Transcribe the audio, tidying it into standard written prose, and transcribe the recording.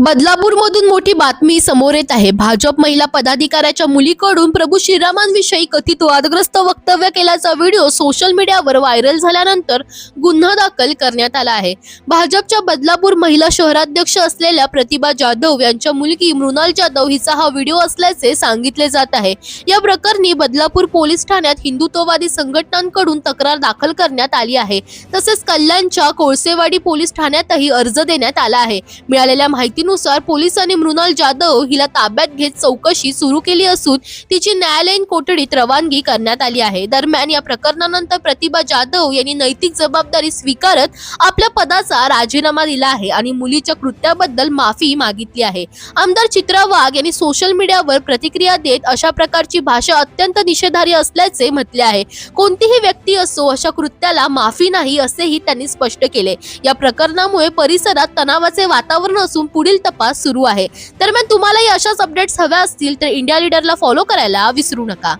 बदलापूरमधून मोठी बातमी समोर येत आहे। भाजप महिला पदाधिकाऱ्याच्या मुलीकडून प्रभू श्रीरामांविषयी कथित वादग्रस्त वक्तव्य केल्याचा व्हिडिओ सोशल मीडियावर व्हायरल झाल्यानंतर गुन्हा दाखल करण्यात आला आहे। भाजपच्या बदलापूर महिला शहराध्यक्ष असलेल्या प्रतिभा जाधव यांच्या मुलगी मृणाल जाधव हिचा हा व्हिडिओ असल्याचे सांगितले जात आहे। या प्रकरणी बदलापूर पोलीस ठाण्यात हिंदुत्ववादी संघटनांकडून तक्रार दाखल करण्यात आली आहे। तसेच कल्याणच्या कोळसेवाडी पोलीस ठाण्यातही अर्ज देण्यात आला आहे। मिळालेल्या माहितीनुसार पोलिसांनी मृणाल जाधव हिला ताब्यात घेत चौकशी सुरू केली असून तिची न्यायालयीन कोठडीत रवानगी करण्यात आली आहे। दरम्यान या प्रकरणानंतर प्रतिभा जाधव यांनी नैतिक जबाबदारी स्वीकारत आपल्या पदाचा राजीनामा दिला आहे आणि मुलीच्या कृत्याबद्दल माफी मागितली आहे। आमदार चित्रा वाघ यांनी सोशल मीडियावर प्रतिक्रिया देत अशा प्रकारची भाषा अत्यंत निषेधार्ह असल्याचे म्हटले आहे। कोणतीही व्यक्ती असो अशा कृत्याला माफी नाही असेही त्यांनी स्पष्ट केले। या प्रकरणामुळे परिसरात तणावाचे वातावरण असून पुढील तपास सुरू आहे। दरम्यान तुम्हालाही अशाच अपडेट्स हव्या असतील तर इंडिया लीडरला फॉलो करायला विसरू नका।